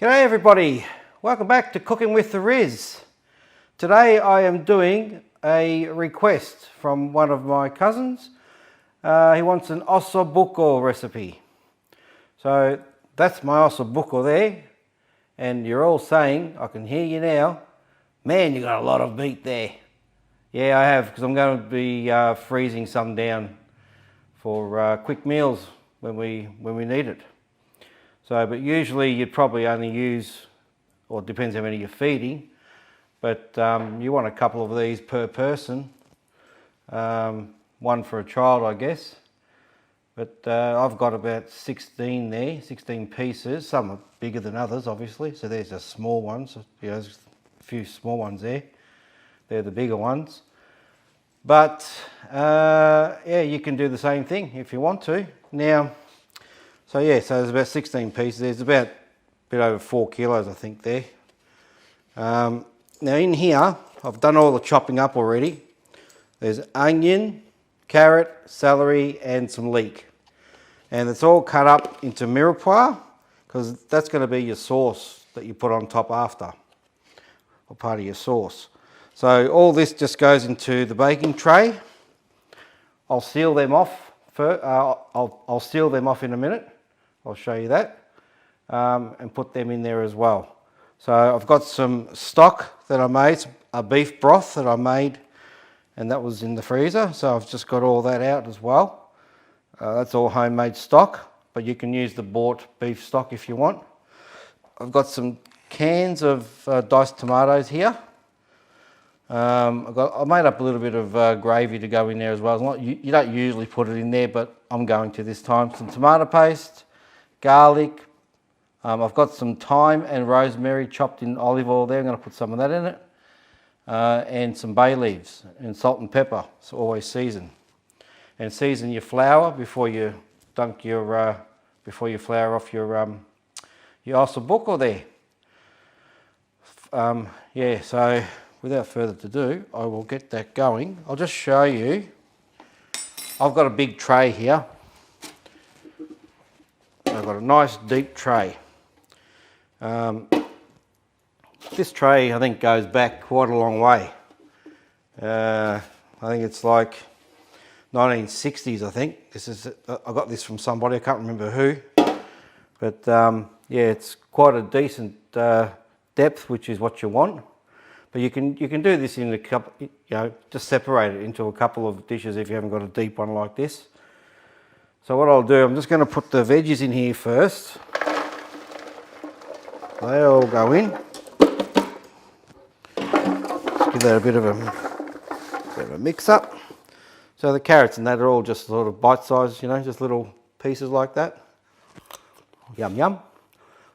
G'day everybody, welcome back to Cooking with the Riz. Today I am doing a request from one of my cousins. He wants an Osso Bucco recipe. So that's my Osso Bucco there, and you're all saying, I can hear you now, man, you got a lot of meat there. Yeah, I have, because I'm going to be freezing some down for quick meals when we need it. So, but usually you'd probably only use, or it depends how many you're feeding, but you want a couple of these per person. One for a child, I guess. But I've got about 16 there, 16 pieces. Some are bigger than others, obviously. So there's the small ones. You know, there's a few small ones there. They're the bigger ones. But yeah, you can do the same thing if you want to. Now, so yeah, so there's about 16 pieces. There's about a bit over 4 kilos, I think, there. Now in here, I've done all the chopping up already. There's onion, carrot, celery, and some leek. And it's all cut up into mirepoix, because that's going to be your sauce that you put on top after, or part of your sauce. So all this just goes into the baking tray. I'll seal them off. I'll seal them off in a minute. I'll show you that, and put them in there as well. So I've got some stock that I made, a beef broth that I made, and that was in the freezer. So I've just got all that out as well. That's all homemade stock, but you can use the bought beef stock if you want. I've got some cans of diced tomatoes here. I made up a little bit of gravy to go in there as well. You don't usually put it in there, but I'm going to this time. Some tomato paste, garlic. I've got some thyme and rosemary chopped in olive oil there. I'm going to put some of that in it. And some bay leaves and salt and pepper. So always season. And season your flour before you dunk your before you flour off your Osso Bucco there. Yeah, so without further ado, I will get that going. I'll just show you. I've got a big tray here. I've got a nice deep tray. This tray, I think, goes back quite a long way. I think it's like 1960s, I think. This is, I got this from somebody, I can't remember who. But yeah, it's quite a decent depth, which is what you want. But you can do this in a couple, you know, just separate it into a couple of dishes if you haven't got a deep one like this. So what I'll do, I'm just going to put the veggies in here first. They all go in. Give that a bit of a mix up. So the carrots and that are all just sort of bite sized, you know, just little pieces like that. Yum yum.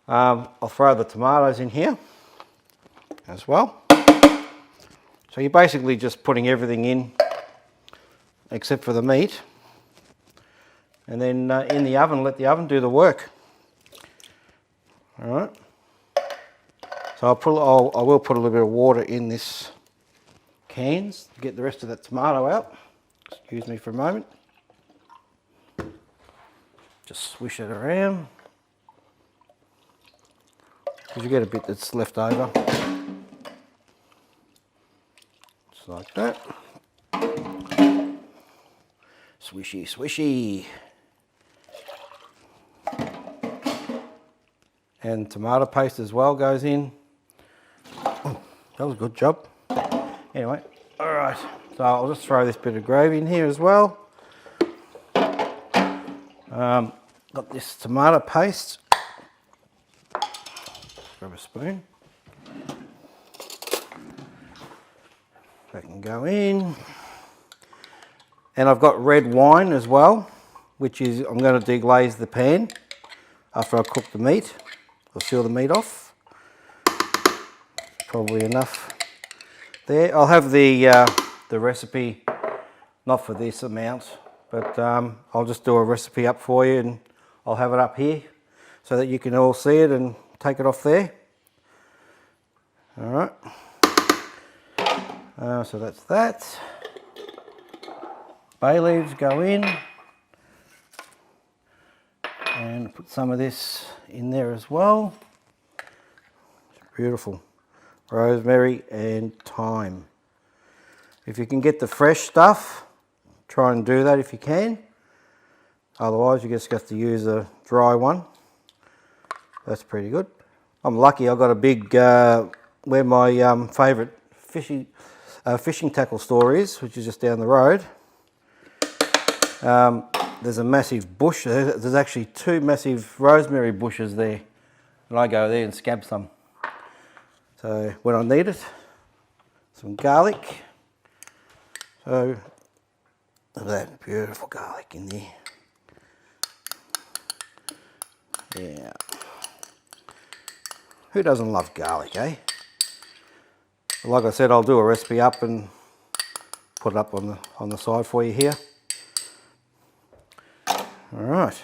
I'll throw the tomatoes in here as well. So you're basically just putting everything in except for the meat, and then in the oven, let the oven do the work. All right. So I will put a little bit of water in this cans to get the rest of that tomato out. Excuse me for a moment. Just swish it around, because you get a bit that's left over. Just like that. Swishy, swishy. And tomato paste as well goes in. Oh, that was a good job. Anyway, all right. So I'll just throw this bit of gravy in here as well. Got this tomato paste. Grab a spoon. That can go in. And I've got red wine as well, which is, I'm going to deglaze the pan after I cook the meat. I'll seal the meat off. Probably enough there. I'll have the recipe, not for this amount, but I'll just do a recipe up for you, and I'll have it up here so that you can all see it and take it off there. All right. So that's that. Bay leaves go in. And put some of this in there as well. Beautiful. Rosemary and thyme. If you can get the fresh stuff, try and do that if you can. Otherwise you just have to use a dry one. That's pretty good. I'm lucky I've got a big, where my favourite fishing tackle store is, which is just down the road. There's a massive bush. There's actually 2 massive rosemary bushes there. And I go there and scab some. So when I need it, some garlic. So look at that beautiful garlic in there. Yeah. Who doesn't love garlic, eh? Like I said, I'll do a recipe up and put it up on the side for you here. All right.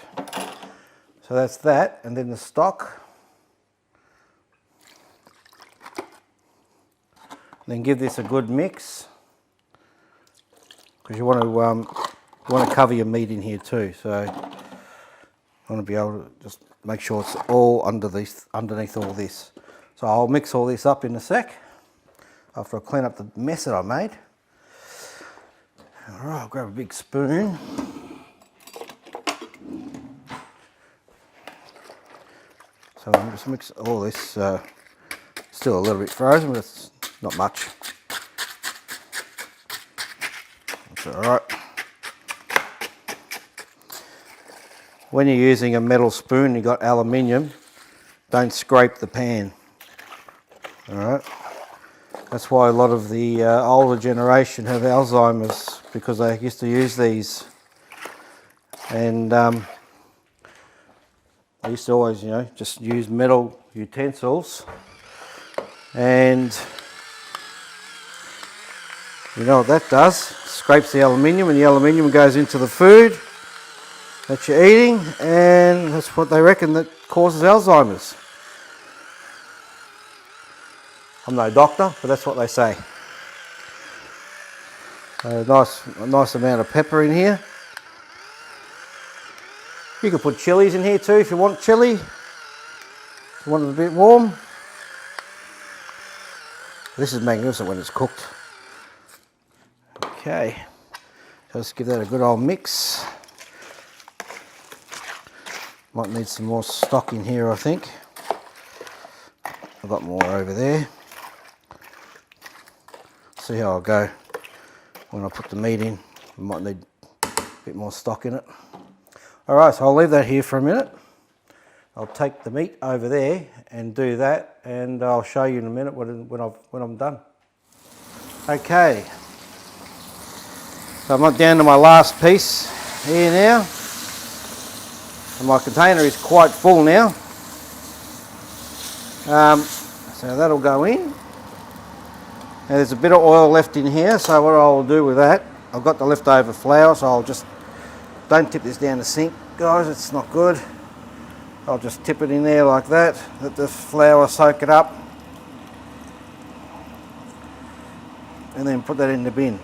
So that's that, and then the stock. Then give this a good mix, because you want to cover your meat in here too. So you want to be able to just make sure it's all underneath all this. So I'll mix all this up in a sec after I clean up the mess that I made. All right, I'll grab a big spoon. So I'll just mix all this. Still a little bit frozen, but it's not much. That's all right. When you're using a metal spoon, you've got aluminium, don't scrape the pan. All right. That's why a lot of the older generation have Alzheimer's, because they used to use these. And I used to always, just use metal utensils. And you know what that does? Scrapes the aluminium, and the aluminium goes into the food that you're eating, and that's what they reckon that causes Alzheimer's. I'm no doctor, but that's what they say. A nice amount of pepper in here. You can put chilies in here too if you want chili. If you want it a bit warm. This is magnificent when it's cooked. Okay, so let's give that a good old mix. Might need some more stock in here, I think. I've got more over there. See how I go when I put the meat in. I might need a bit more stock in it. All right, so I'll leave that here for a minute. I'll take the meat over there and do that, and I'll show you in a minute when I'm done. Okay, so I'm down to my last piece here now. And my container is quite full now. So that'll go in. Now there's a bit of oil left in here, so what I'll do with that, I've got the leftover flour, so I'll just, don't tip this down the sink, guys, it's not good. I'll just tip it in there like that, let the flour soak it up, and then put that in the bin.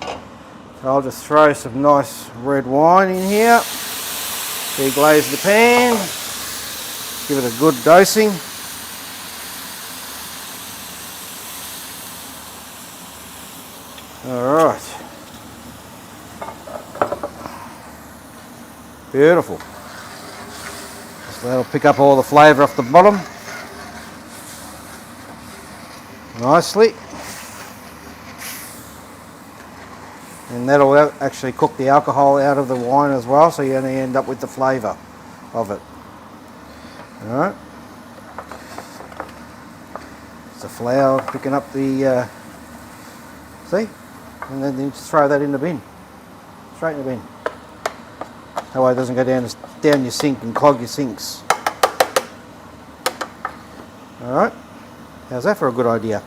So I'll just throw some nice red wine in here, deglaze the pan, give it a good dosing. All right, beautiful. So that'll pick up all the flavour off the bottom nicely, and that'll actually cook the alcohol out of the wine as well, so you only end up with the flavour of it. All right, it's the flour picking up the see, and then you just throw that in the bin, straight in the bin. That way it doesn't go down your sink and clog your sinks. Alright, how's that for a good idea?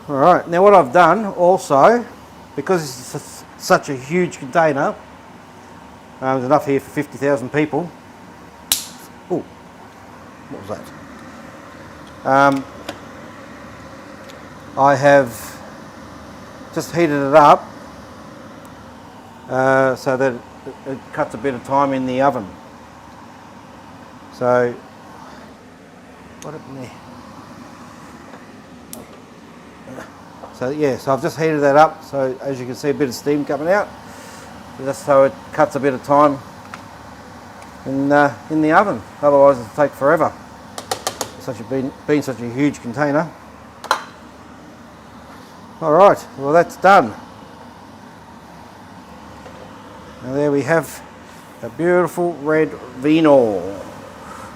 Alright, now what I've done also, because it's such a huge container, there's enough here for 50,000 people. Oh, what was that? I have just heated it up so that it cuts a bit of time in the oven. So What happened there? So yeah, so I've just heated that up. So as you can see, a bit of steam coming out. Just so it cuts a bit of time in the oven. Otherwise, it'll take forever. Being such a huge container. All right, well that's done. And there we have a beautiful red vino.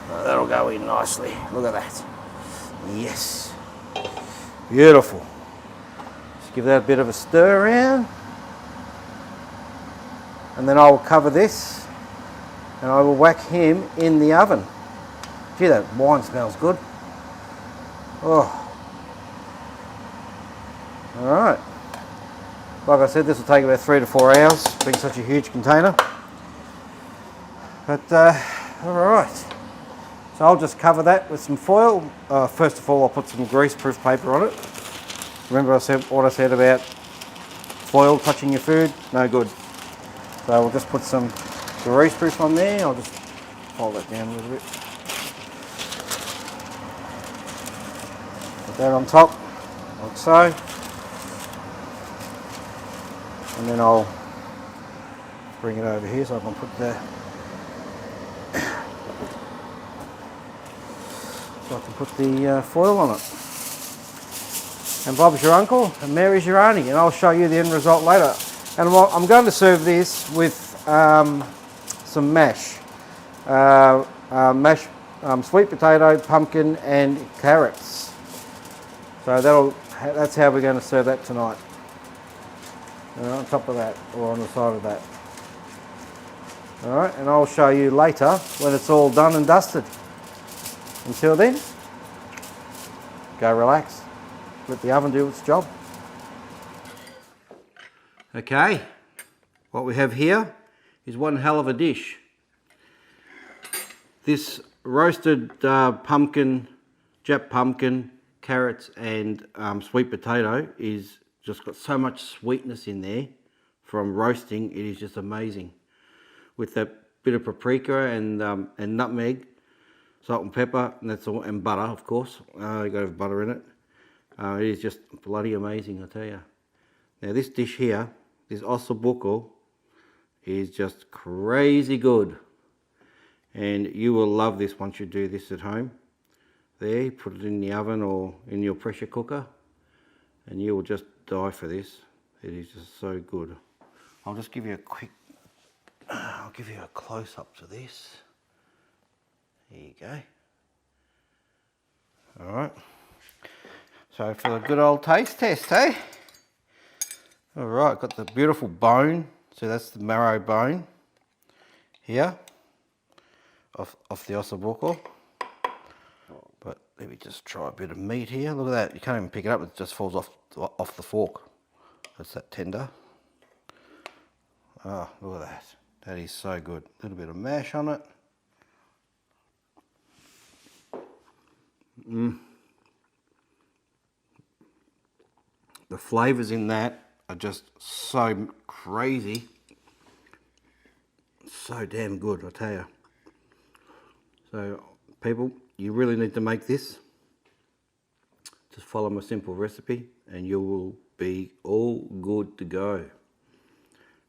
That'll go in nicely. Look at that. Yes. Beautiful. Just give that a bit of a stir around. And then I will cover this and I will whack him in the oven. Gee, that wine smells good. Oh. All right. Like I said, this will take about 3 to 4 hours, being such a huge container. But, all right. So I'll just cover that with some foil. First of all, I'll put some greaseproof paper on it. Remember what I said about foil touching your food? No good. So we'll just put some greaseproof on there. I'll just fold that down a little bit. Put that on top, like so. And then I'll bring it over here so I can put the foil on it. And Bob's your uncle and Mary's your auntie, and I'll show you the end result later. And I'm going to serve this with some mash. Sweet potato, pumpkin and carrots. So that's how we're going to serve that tonight. On top of that, or on the side of that. Alright, and I'll show you later when it's all done and dusted. Until then, go relax. Let the oven do its job. Okay, what we have here is one hell of a dish. This roasted pumpkin, Jap pumpkin, carrots and sweet potato is just got so much sweetness in there from roasting. It is just amazing. With that bit of paprika and nutmeg, salt and pepper, and that's all, and butter, of course. You got to have butter in it. It is just bloody amazing, I tell you. Now this dish here, this Osso Bucco, is just crazy good, and you will love this once you do this at home. There, put it in the oven or in your pressure cooker, and you will just die for this. It is just so good. I'll just give you a quick, I'll give you a close up to this. There you go. All right. So for the good old taste test, eh? All right, got the beautiful bone. So that's the marrow bone here off the Osso Bucco. But let me just try a bit of meat here. Look at that. You can't even pick it up. It just falls off the fork. That's that tender. Oh, look at that. That is so good. A little bit of mash on it. The flavours in that are just so crazy. So damn good, I tell you. So people, you really need to make this. Just follow my simple recipe and you will be all good to go.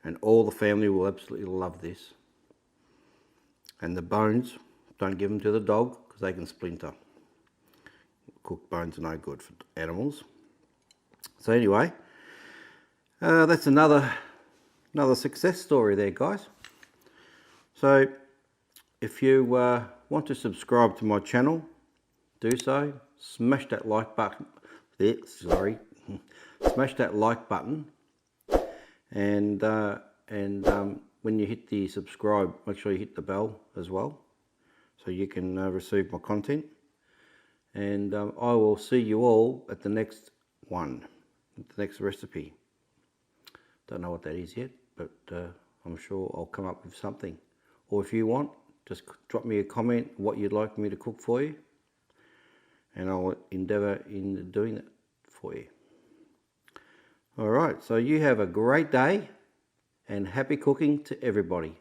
And all the family will absolutely love this. And the bones, don't give them to the dog because they can splinter. Cooked bones are no good for animals. So anyway, that's another success story there, guys. So if you want to subscribe to my channel, do so. Smash that like button. Smash that like button. And when you hit the subscribe, make sure you hit the bell as well, so you can receive my content. And I will see you all at the next one, the next recipe. Don't know what that is yet, but I'm sure I'll come up with something. Or if you want, just drop me a comment what you'd like me to cook for you, and I'll endeavour in doing that for you. All right, so you have a great day and happy cooking to everybody.